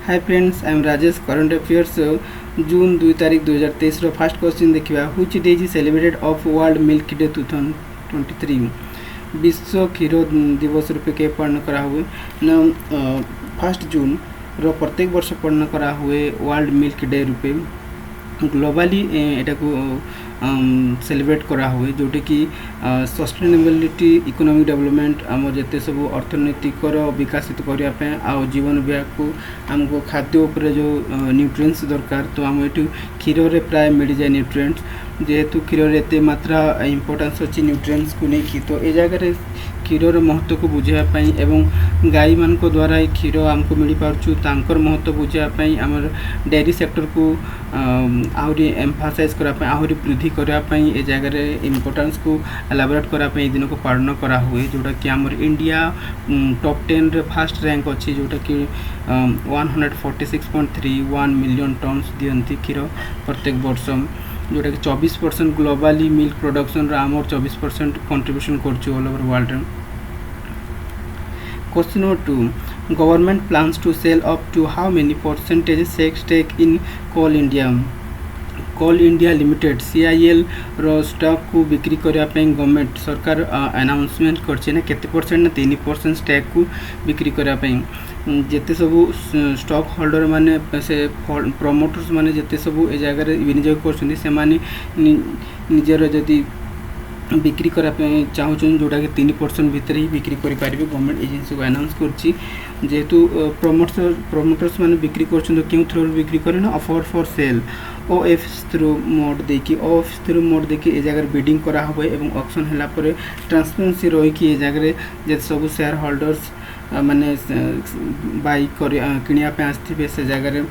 Hi friends, I am Rajesh. Current affairs June 2 तारीख 2023 first question देखा। Which day is celebrated of World Milk Day 2023। विश्व क्षीर दिवस रूपे के पालन करा हुए ना 1 जून रो प्रत्येक वर्ष पालन करा हुए वर्ल्ड मिल्क डे रूपे। ग्लोबाली एटा को सेलिब्रेट करा हुए जोटे कि सस्टेनेबिलिटी इकोनॉमिक डेवलपमेंट आम जिते सब अर्थनैतिक विकसित करने आ जीवन विभाग को आमको खाद्य उपर जो न्यूट्रिएंट्स दरकार तो आम ये क्षीर रे प्राय मिल जाए न्यूट्रिएंट्स जेहेतु क्षीर रे एते मात्रा इंपोर्टेंस अच्छी न्यूट्रिएंट्स को लेकिन तो ये जगह क्षीर महत्व को बुझापी एवं गाई मान द्वारा क्षीर आमको मिल पार्चु तांकर महत्व बुझापी आम डेयरी सेक्टर को आहरी एम्फासाइज करने आहरी वृद्धि करने ये जगह इम्पोर्टेंस को एलाबोरेट करने दिन को पालन करा हुए जोटा कि आम इंडिया टॉप 10 रे फर्स्ट रैंक अच्छी जोटा कि 146.31 मिलियन टन्स दियंती क्षीर प्रत्येक वर्ष जोटा कि 24% ग्लोबाली मिल्क प्रोडक्शन आमर 24% कंट्रीब्यूशन करछु all over world. Question number 2, government plans to sell up to how many percentage stake in Coal India Limited CIL रो स्टॉक को बिक्री करने गवर्नमेंट सरकार अनाउंसमेंट करछे ना केते परसेंट ना 3% स्टॉक को बिक्री करने जेते सब स्टॉक होल्डर माने से प्रमोटर्स माने जेते सब ए जगह विनियोग करछन्ती से माने निजर जदि बिक्री करने चाहूँ जोटा कि 3% भितर ही बिक्री करेंगे गवर्नमेंट एजेंसी को अनाउंस करछि जेहेतु प्रमोटर्स माने बिक्री कर क्यों थ्रू बिक्री करें offer for sale OF through mode देखिए OF थ्रू मोड देखिए ये जगह बिडिंग करा हुए एवं ऑक्शन है ट्रांसपेरेंसी रही कि जगह जे सब शेयर होल्डर्स माने बाई किनिया आसथिबे से जगह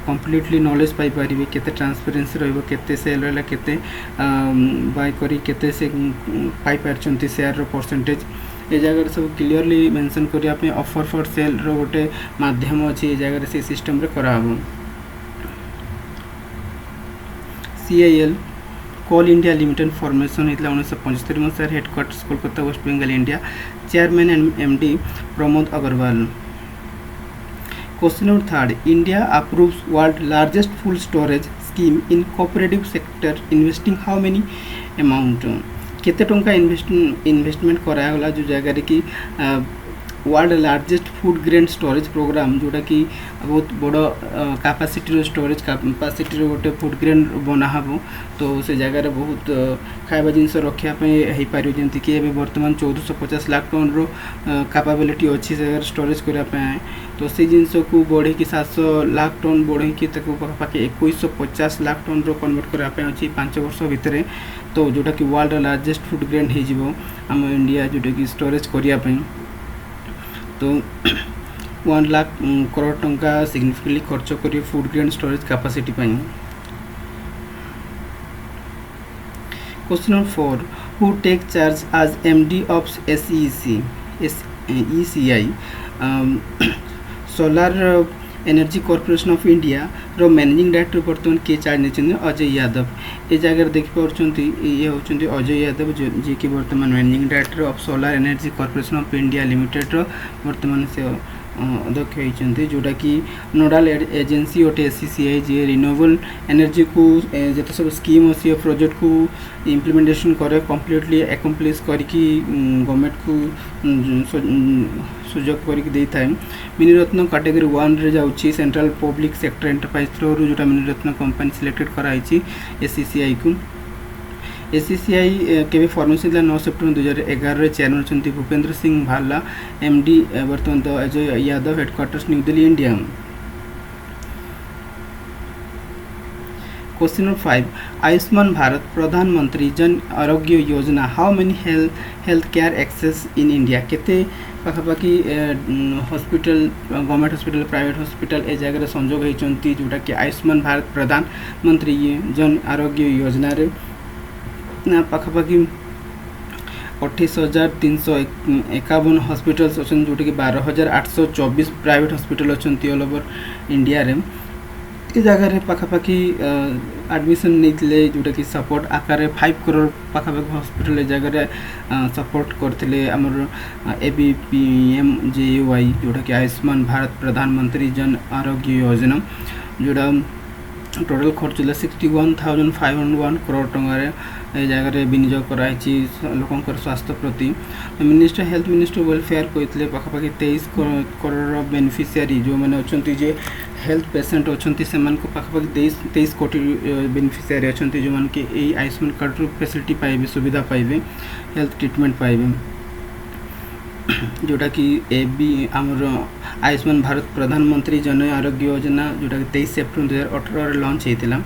कम्प्लीटली नॉलेज पाई पारिबे केते ट्रांसपेरेंसी रहइबो केते सेल रहला केते बाय करी केते से पाई पारचंती शेयर रो परसेंटेज ये जगह सब क्लियरली मेंशन करिया पे ऑफर फॉर सेल रो गोटे माध्यम अछि ये जगह से सिस्टम रे कराबो। CIL Coal India Limited formation होता 1975 मसीह headquarters Kolkata West Bengal India. Chairman and MD Pramod Agarwal. Question number 3, India approves world largest full storage scheme in cooperative sector investing how many amount केते टंका इन्वेस्टमेंट करागला जो जगह कि world largest food grain storage programme जोटा कि बहुत बड़ कैपेसिटी स्टोरेज कैपेसिटी गोटे फूड ग्रेन बनाहब तो से जगह बहुत खाଇବା जिनस रखापी पार जमीक कि बर्तमान 1450 लाख टन रो कैपेबिलिटी अच्छी से स्टोरेज करने तो से जिनस को बढ़े कि 700 लाख टन बढ़े कि पाखे 2150 लाख टन रो कन्वर्ट करने अच्छी 5 वर्ष भितर तो जोटा कि वर्ल्ड लार्जेस्ट फूड ग्रेन हो आम इंडिया जोटा कि स्टोरेज करने तो 1 लाख करोड़ टंका सिग्निफिकेटली खर्च करी फूड ग्रेन स्टोरेज कैपेसिटी पाई। Question number 4, who take charge as MD of ECI solar energy corporation of India रो मैनेजिंग डायरेक्टर बर्तमान किए चार्ज नहीं अजय यादव ये जगह देखिपुंट ये होती अजय यादव जी कि बर्तमान managing director of Solar energy corporation of India Limited रो बर्तमान से अध्यक्ष होती जोटा कि नोडाल एजेंसी अटे SCCI जी रिन्यूएबल एनर्जी को जिते सब स्कीम अच्छी प्रोजेक्ट को इम्प्लीमेंटेशन करे कम्प्लीटली एकम्प्लिश करके गवर्नमेंट को सुजोग करके था। मिनिरत्न कैटेगरी 1 रे जाउची central public sector enterprise through जोटा मिनिरत्न कंपनी सिलेक्टेड कराई SCCI को। SCCI के फॉर्मेशन 9 सेप्टेम्बर 2011 चेयरमैन होती भूपेंद्र सिंह भाला MD बर्तमान तो Ajay Yadav headquarters New Delhi India. Question number 5, Ayushman Bharat Pradhanmantri Jan Arogya Yojana how many health care access in India केते पाखापाखि hospital government hospital private hospital ए जगह संजोग होती जोटा कि आयुष्मान भारत प्रधानमंत्री जन आरोग्य योजना रे पाखापाखि 28,351 हॉस्पिटल्स अच्छे जोटा कि 12,824 प्राइवेट हॉस्पिटल अच्छा ऑल ओवर इंडिया रे प्रति जगार पाखापाखि एडमिशन नहीं जोटा कि सपोर्ट आकार 5 करोड़ पाखापाखि हॉस्पिटल जगह सपोर्ट करते आमर ABPMJY जोटा कि आयुष्मान भारत प्रधानमंत्री जन आरोग्य योजना जोड़ा टोटल खर्च 61,501 करोड़ टंगार जगह विनियोग कराई लोकंर स्वास्थ्य प्रति मिनिस्टर हेल्थ मिनिस्टर वेलफेयर कहते पाखापाखि 23 करोड़ बेनिफिशियरी जो मैंने अच्छा जे हेल्थ पेसेंट अच्छा से पाखापाखि 23 कोटी बेनिफिशियरी अच्छा जो मैंने यही आयुष्मान कार्ड फैसिलिटी पाइबे सुविधा पाइबे हेल्थ ट्रिटमेंट पाइबे जोटा कि आमर आयुष्मान भारत प्रधानमंत्री जन आरोग्य योजना जोटा कि 23 सेप्टेम्बर 2018 लॉन्च होता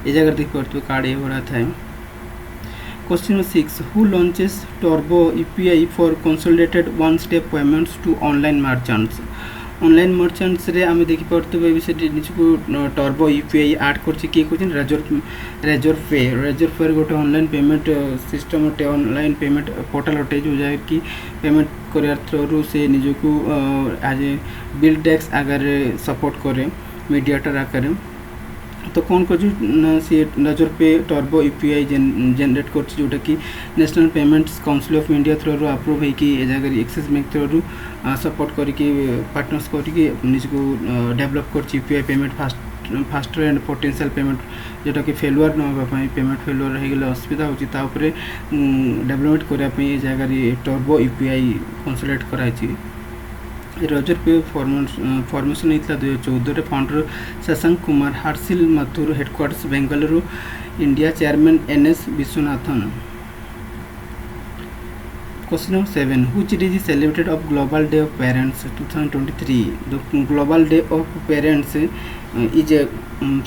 ये जगह देख पार्थ कार्ड ये भरा था। Question 6 who launches turbo UPI for consolidated one step payments to online merchants रे आम देखी पार्थे विषय निजको टर्बो यूपीआई ऐड कर किए कहते रेजर पे गोटे ऑनलाइन पेमेंट सिस्टम गोटे ऑनलाइन पेमेंट पोर्टल अटे जो जैकि पेमेंट कर थ्रू से निजको आज ए बिल टैक्स आगे सपोर्ट करे मीडिएटर आकार तो कौन कर सी रेजर पे टर्बो यूपीआई जनरेट कर जोटा कि national payments council of India through approve होगी ए जगह एक्सिस बैंक थ्रू सपोर्ट करके पार्टनर्स करके निजको डेवलप कर UPI payment faster and potential payment जोटा कि फेलुआर नापी पेमेंट फेलुआर हो गले असुविधा होता डेवलपमेंट करने जगह टर्बो यूपीआई कंसोलिडेट कराई रेजर पे फॉर्मेशन होता 2014 founder Shashank Kumar Harshil Mathur headquarters Bengaluru India chairman NS Viswanathan. Question number 7 which day is celebrated of Global day of parents 2023 the Global day of Parents is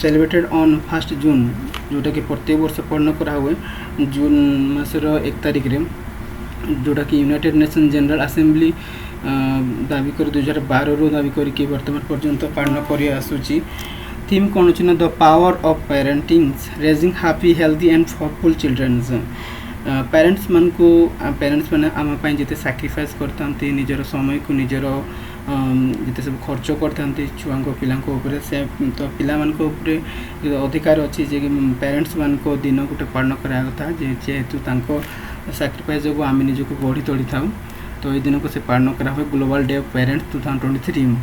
celebrated on 1 June जोटा कि प्रत्येक वर्ष पालन करा हुए जून मासर 1 तारिख रे जोटा कि यूनाइटेड नेशन जनरल असेंबली दाबी कर 2012 रु दाबी करके वर्तमान पर्यंत पालन कर आसूची थीम कौन अच्छी ना the power of parenting raising happy healthy and hopeful childrens parents मान को पेरेंट्स मैंने आम जिते सैक्रिफाइस करते निजर समय को निजर जिते सब खर्च करते छुआ पिला से तो पिला अधिकार अच्छी जे पेरेंट्स मान को दिन गोटे पालन करा कथा जेहेतु सैक्रिफाइस जो आम निजक बढ़ी तोड़ी था तो ये दिन को से पालन करा हुआ global day of parents 2023।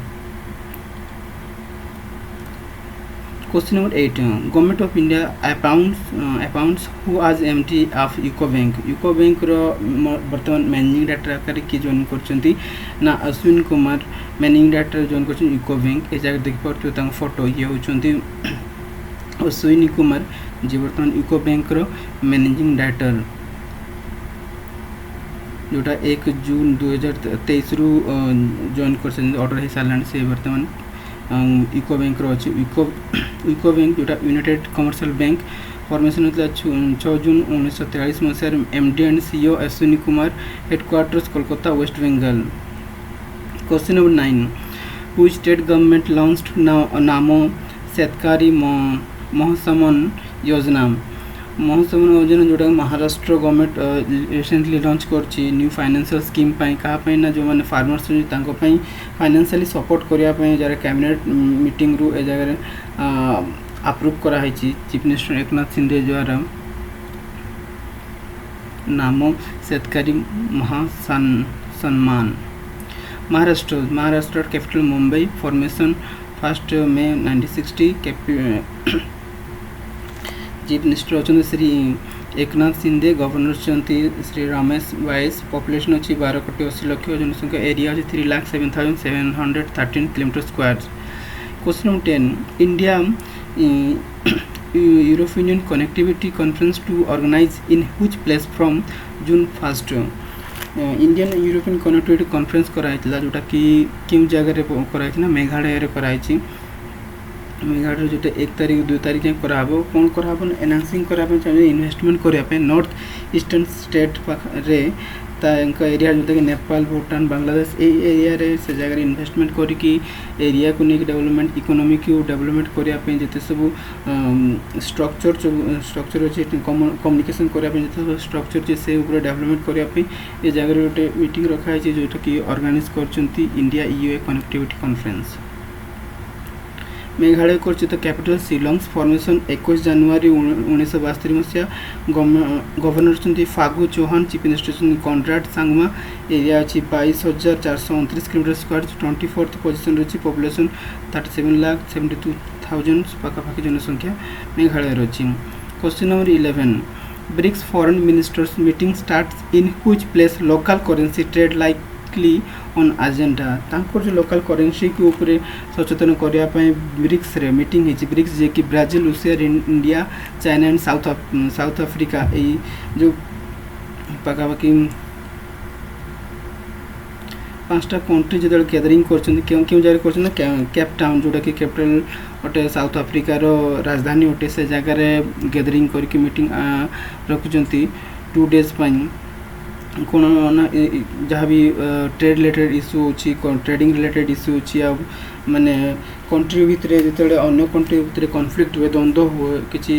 Question number 8 government of India appoints who as MD of UCO bank बर्तमान मैनेजिंग डायरेक्टर आकार किए जॉइन करछंती ना Ashwin Kumar managing director join करछन यूको बैंक ए जगह देख पार्थ फोटो ये होचंती अश्विन कुमार जे बर्तमान यूको बैंक मैनेजिंग डायरेक्टर जोटा 1 जून 2023 रु जॉइन कर ऑर्डर हो सारा से बर्तमान यूको बैंक अच्छी यूको बैंक जोटा यूनाइटेड कमर्शियल बैंक फॉर्मेशन होता 6 जून 1943 मसीह MD and CEO Ashwini Kumar headquarters Kolkata West Bengal. Question number 9 which state government launched Namo Shetkari Mahasanman Yojana Yojana जोटा महाराष्ट्र गवर्नमेंट रिसेंटली लॉन्च करछि न्यू फाइनेंशियल स्कीम कहाँ ना जो मैंने फार्मर्स फाइनेंशियली सपोर्ट करने जरा कैबिनेट मीटिंग रू ए जगह अप्रूव कराई चीफ मिनिस्टर एकनाथ शिंदे द्वारा Namo Shetkari Mahasamman Maharashtra capital Mumbai formation 1 May 1960 chief minister अच्छा श्री एकनाथ शिंदे गवर्नर श्री रमेश वाइस पॉपुलेशन अच्छी 12 कोटी 80 लाख जनसंख्या एरिया अच्छी 3,07,713 kilometre square. Question number 10 India European connectivity conference to organise in which place from June 1 Indian European connectivity conference कराई जोटा कि क्यों जगह कराई ना मेघालय कराई मेघालय जो 1 तारिख 2 तारिख करा कौन करा एनहांसिंग कराया चाहिए इन्वेस्टमेंट करने नॉर्थ ईस्टर्न स्टेट रे एरिया जोटा कि नेपाल भूटान बांग्लादेश एरिया रे से जगह इन्वेस्टमेंट करके एरिया को नहीं डेवलपमेंट इकोनॉमी को डेवलपमेंट करने जिते सब स्ट्रक्चर अच्छे कम्युनिकेशन करने जिते स्ट्रक्चर से डेवलपमेंट करने ये जगह गोटे मीटिंग रखाई जोटा कि ऑर्गेनाइज कर India EU connectivity conference. Meghalaya कर्षित कैपिटल शिलंग फॉर्मेशन 21 जनवरी 1972 मसीहा governor Phagu Chauhan chief minister Conrad Sangma area अच्छी 22,429 किलोमीटर स्क्वायर 24th पोजिशन रही पॉपुलेशन 37,72,000 पाखापाखि जनसंख्या मेघालय रही। Question number 11 BRICS foreign ministers meeting starts in which place local currency trade likely on agenda तांकर जो लोकल करेंसी के ऊपर सचेतन करने ब्रिक्स रे मीटिंग है ब्रिक्स जे कि Brazil Russia India China and south Africa यही जो पाखापाखि 5टा कंट्री जो गैदरिंग क्यों जगह कर केप टाउन जोटा कि कैपिटल अटे साउथ अफ्रीकार राजधानी अटे से जगार गैदरिंग करके मीटिंग रखुंट 2 days कौन ना जहाँ भी ट्रेड रिलेटेड इश्यू अच्छी ट्रेडिंग रिलेटेड इश्यू अच्छी माने कंट्री भितर जो अन्य कंट्री भितर कॉन्फ्लिक्ट हुए द्वंद्व हुए किसी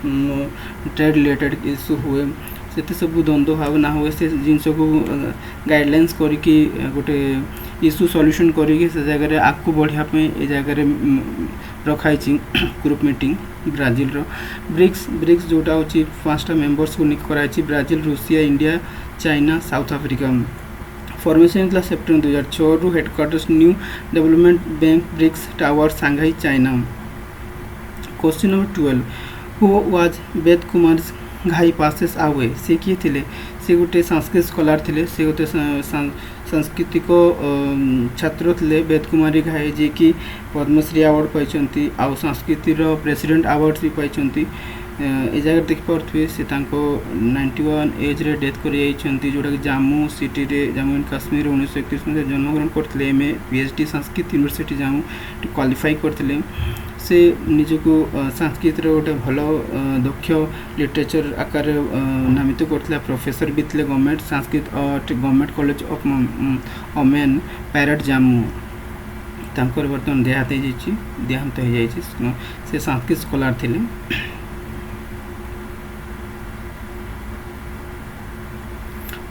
ट्रेड रिलेटेड इश्यू हुए से सब द्वंद्व भाव ना हुए से जिनस को गाइडलाइंस करके गोटे इश्यू सॉल्यूशन करके से जगह आगू बढ़ापे ये जगह रखाई ग्रुप मीटिंग ब्राजिल ब्रिक्स जोटा हूँ 5टा मेंबर्स को कराई Brazil Russia India China South Africa formation होता सेप्टेम्बर 2006 रु headquarters New Development Bank BRICS tower Shanghai China. Question number 12 who was Ved Kumar Ghai passes आवे से किए थे से गोटे संस्कृत स्कॉलर थे से गोटे सांस्कृतिक छात्र थे वेद कुमारी घाई जी कि पद्मश्री अवार्ड पाई आउ संस्कृतिर प्रेसिडेंट अवार्ड भी पाई ए जगह देखिपे से 91 एज रे डेथ कर जोटा कि जम्मू सिटी रे जम्मू एंड काश्मीर 1931 में जन्मग्रहण करते M A PhD Sanskrit university Jammu qualify करते से निजको संस्कृत गोटे भल दक्ष लिटरेचर आकार नामित करते प्रोफेसर भी थे government Sanskrit government college of women Parade Jammu तांकर बर्तमान देहांत हो जाइए से संस्कृत स्कॉलर थे।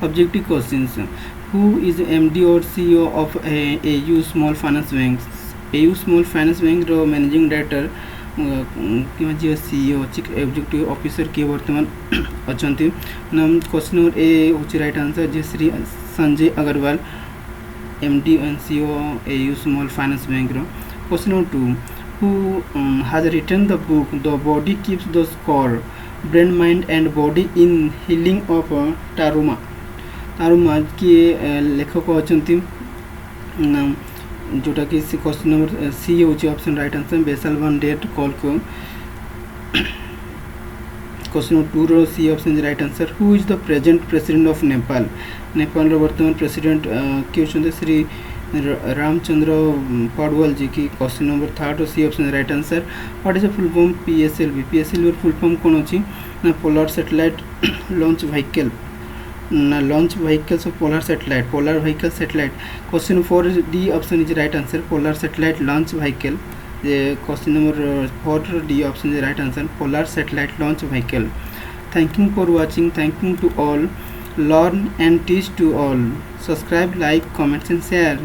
Objective questions who is MD or CEO of AU Small Finance Bank AU Small Finance Bank रो मैनेजिंग डायरेक्टर कि जी CEO चीफ एग्जीक्यूटिव ऑफिसर किए वर्तमान अच्छा नाम क्वेश्चन नंबर ए हूँ राइट आंसर जे Shri Sanjay Agrawal MD and CEO AU Small Finance Bank रो। Question number 2 who has written the book The Body Keeps the Score Brain Mind and Body in Healing of तारुमा किए लेखक अच्छा जोटा कि question number C हूँ option right answer Basel one डेट कॉल को। क्वेश्चन नंबर 2 रो C option right answer who is the present president of Nepal वर्तमान प्रेसिडेंट किए होते श्री रामचंद्र पडवाल जी की। Question number 3 C option right answer what is the full form PSLV full form कौन अच्छी ना पोलर सैटेलाइट लॉन्च व्हीकल ना launch vehicles of polar vehicle satellite. Question 4 D option is right answer polar satellite launch vehicle. Question number 4 D option is right answer polar satellite launch vehicle. Thank you for watching thank you to all learn and teach to all subscribe like comments and share.